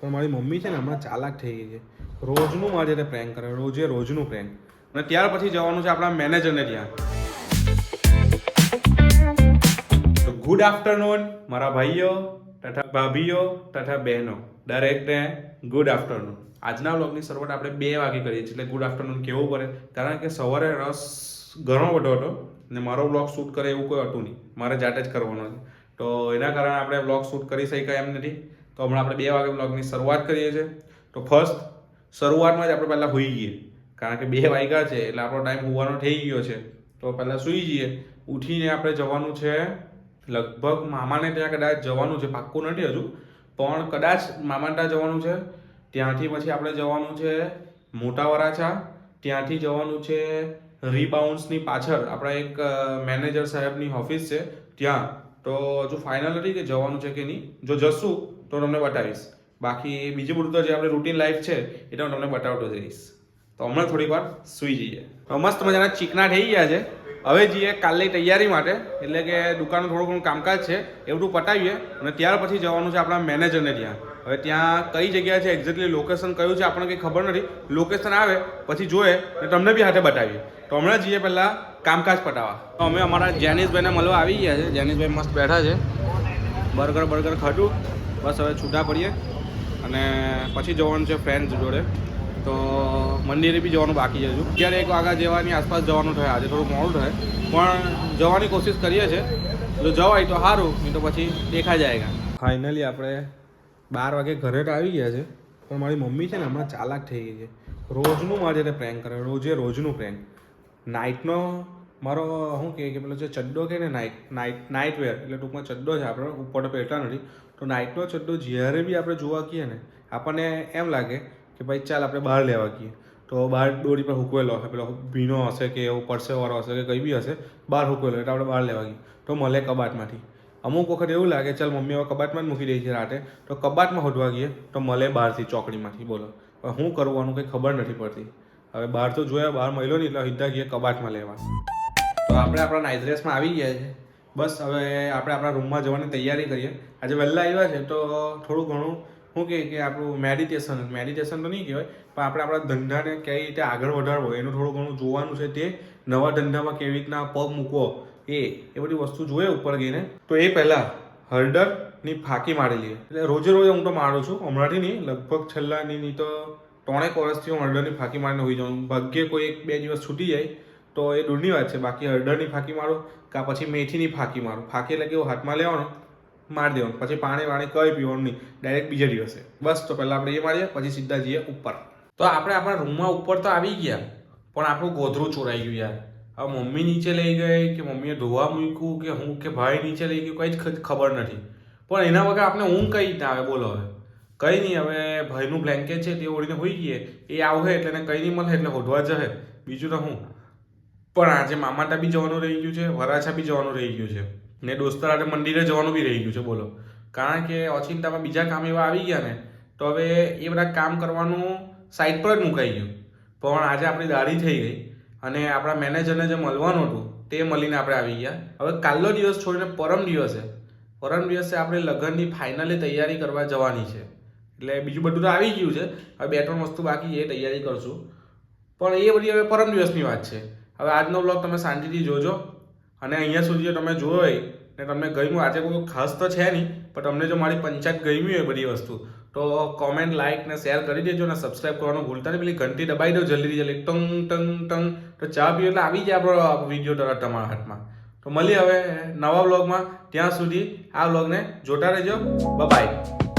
પણ મારી મમ્મી છે ને હમણાં ચાલાક થઈ ગઈ છે. રોજનું મારી જોડે પ્રેન્ક કરે, રોજનું પ્રેન્ક. અને ત્યાર પછી જવાનું છે આપણા મેનેજરને ત્યાં. તો ગુડ આફ્ટરનૂન મારા ભાઈઓ તથા ભાભીઓ તથા બહેનો, દરેકને ગુડ આફ્ટરનૂન. આજના વ્લોગની શરૂઆત આપણે 2 વાગે કરીએ છીએ, એટલે ગુડ આફ્ટરનૂન કહેવું પડે. કારણ કે સવારે રસ ઘણો બધો હતો ને મારો વ્લોગ શૂટ કરે એવું કોઈ હતું નહીં, મારે જાતે જ કરવાનો છે. તો એના કારણે આપણે વ્લોગ શૂટ કરી શક્યા એમ નથી. તો હમણાં આપણે 2 વાગે વ્લોગની શરૂઆત કરીએ છીએ. તો ફર્સ્ટ શરૂઆતમાં જ આપણે પહેલાં સૂઈ જઈએ, કારણ કે 2 વાગ્યા છે એટલે આપણો ટાઈમ હોવાનો થઈ ગયો છે. તો પહેલાં સૂઈ જઈએ. ઉઠીને આપણે જવાનું છે લગભગ મામાને ત્યાં, કદાચ જવાનું છે, પાક્કું નથી હજુ, પણ કદાચ મામાને ત્યાં જવાનું છે. ત્યાંથી પછી આપણે જવાનું છે મોટા વરાછા. ત્યાંથી જવાનું છે રીબાઉન્સની પાછળ આપણા એક મેનેજર સાહેબની ઓફિસ છે ત્યાં. તો હજુ ફાઇનલ નથી કે જવાનું છે કે નહીં. જો જશું તો તમને બતાવીશ. બાકી બીજું બધું તો જે આપણે રૂટીન લાઈફ છે એ તો હું તમને બતાવતો જઈશ. તો હમણાં થોડીક વાર સૂઈ જઈએ. તો મસ્ત મજાના ચીકણા થઈ ગયા છે. હવે જઈએ કાલની તૈયારી માટે, એટલે કે દુકાનનું થોડું ઘણું કામકાજ છે એ બધું પતાવીએ અને ત્યાર પછી જવાનું છે આપણા મેનેજરને ત્યાં. હવે ત્યાં કઈ જગ્યા છે, એક્ઝેક્ટલી લોકેશન કયું છે આપણને કંઈ ખબર નથી. લોકેશન આવે પછી જોઈએ અને તમને બી હાથે બતાવીએ. તો હમણાં જઈએ પહેલાં કામકાજ પતાવવા. તો અમે અમારા જેનિસભાઈને મળવા આવી ગયા છે. જેનિસભાઈ મસ્ત બેઠા છે, બર્ગર ખાધું, બસ હવે છૂટા પડીએ અને પછી જવાનું છે ફ્રેન્ડ્સ જોડે. તો મંદિરે બી જવાનું બાકી છે હજુ. 1 વાગ્યા જેવાની આસપાસ જવાનું થાય. આજે થોડું મોડું થાય પણ જવાની કોશિશ કરીએ છીએ. જો જવાય તો સારું, નહીં તો પછી દેખા જાયગા. ફાઇનલી આપણે 12 વાગે ઘરે તો આવી ગયા છે, પણ મારી મમ્મી છે ને હમણાં ચાલાક થઈ ગઈ છે. રોજનું મારી જોડે પ્રેન્ક કરે, રોજનું પ્રેન્ક. નાઇટનો મારો શું કહે કે પેલો જે ચડ્ડો કહે ને, નાઇટ વેર, એટલે ટૂંકમાં ચડ્ડો છે આપણો, ઉપર તો પહેરતા નથી. તો નાઇટનો ચડ્ડો જ્યારે બી આપણે જોવા કહીએ ને, આપણને એમ લાગે કે ભાઈ ચાલ આપણે બહાર લેવા ગઈએ. તો બહાર દોરી પર હૂકવેલો હશે, પેલો ભીનો હશે કે એવું પરસેવાળો હશે કે કંઈ બી હશે, બહાર હૂકવેલો, એટલે આપણે બહાર લેવા ગઈએ તો મળે કબાટમાંથી. અમુક વખત એવું લાગે ચાલ મમ્મી હવે કબાટમાં જ મૂકી દે છે રાતે, તો કબાટમાં હોદવા ગઈએ તો મળે બહારથી ચોકડીમાંથી. બોલો હવે શું કરવાનું કંઈ ખબર નથી પડતી. હવે બહાર તો જોયા, બહાર મળ્યો નહીં એટલે સીધા ગઈએ કબાટમાં લેવા. તો આપણે આપણા નાઇટ ડ્રેસમાં આવી ગયા છે. બસ હવે આપણે આપણા રૂમમાં જવાની તૈયારી કરીએ. આજે વહેલા આવ્યા છે તો થોડું ઘણું શું કહે કે આપણું મેડિટેશન તો નહીં કહેવાય, પણ આપણે આપણા ધંધાને કઈ રીતે આગળ વધારવો એનું થોડું ઘણું જોવાનું છે. તે નવા ધંધામાં કેવી રીતના પગ મૂકવો એ બધી વસ્તુ જોઈએ ઉપર ગઈને. તો એ પહેલાં હળદરની ફાંકી મારી લઈએ. એટલે રોજે હું તો મારું છું, હમણાંથી નહીં, લગભગ છેલ્લા નહીં તો 3 વર્ષથી હું હળદરની ફાંકી મારીને હોઈ જાઉં. ભાગ્યે કોઈ 1-2 દિવસ છૂટી જાય તો એ દૂરની વાત છે. બાકી હળદરની ફાંકી મારું કાં પછી મેથીની ફાંકી મારું. ફાંકી એટલે કેવું હાથમાં લેવાનું, મારી દેવાનું, પછી પાણી કંઈ પીવાનું નહીં, ડાયરેક્ટ બીજા દિવસે. બસ તો પહેલાં આપણે એ મારીએ, પછી સીધા જઈએ ઉપર. તો આપણે આપણા રૂમમાં ઉપર તો આવી ગયા, પણ આપણું ગોધરું ચોરાઈ ગયું યાર. હવે મમ્મી નીચે લઈ ગઈ કે મમ્મીએ ધોવા મૂક્યું કે હું કે ભાઈ નીચે લઈ ગયું, કંઈ જ ખબર નથી. પણ એના વગર આપણે ઊંઘ કઈ રીતે આવે બોલો? હવે કંઈ નહીં, હવે ભાઈનું બ્લેન્કેટ છે તે ઓળીને હોઈ ગઈએ, એ આવશે એટલે એને કંઈ નહીં મળે એટલે હોધવા જશે, બીજું તો હું. પણ આજે મામાટા બી જવાનું રહી ગયું છે, વરાછા બી જવાનું રહી ગયું છે ને દોસ્તરાને મંદિરે જવાનું બી રહી ગયું છે. બોલો, કારણ કે ઓચિંતામાં બીજા કામ એવા આવી ગયા ને, તો હવે એ બધા કામ કરવાનું સાઈડ પર જ મુકાઈ ગયું. પણ આજે આપણી દાઢી થઈ ગઈ અને આપણા મેનેજરને જે મળવાનું હતું તે મળીને આપણે આવી ગયા. હવે કાલનો દિવસ છોડીને પરમ દિવસે આપણે લગ્નની ફાઇનલી તૈયારી કરવા જવાની છે. એટલે બીજું બધું તો આવી ગયું છે, હવે 2-3 વસ્તુ બાકી એ તૈયારી કરશું. પણ એ બધી હવે પરમ દિવસની વાત છે. હવે આજનો વ્લોગ તમે શાંતિથી જોજો અને અહીંયા સુધી તમે જોયો હોય ને તમને ગમ્યું, આજે કોઈ ખાસ તો છે નહીં, પણ તમને જો મારી પંચાયત ગમી હોય બધી વસ્તુ, તો કોમેન્ટ, લાઇક ને શેર કરી દેજો અને સબસ્ક્રાઈબ કરવાનું ભૂલતા નહીં. પેલી ઘંટી દબાઈ દો જલ્દી ટંગ ટંગ ટંગ, તો ચા પીઓ એટલે આવી જાય આપણો વિડીયો તરત તમારા હાથમાં. તો મળીએ હવે નવા વ્લોગમાં. ત્યાં સુધી આ વ્લોગને જોતા રહેજો. બાય.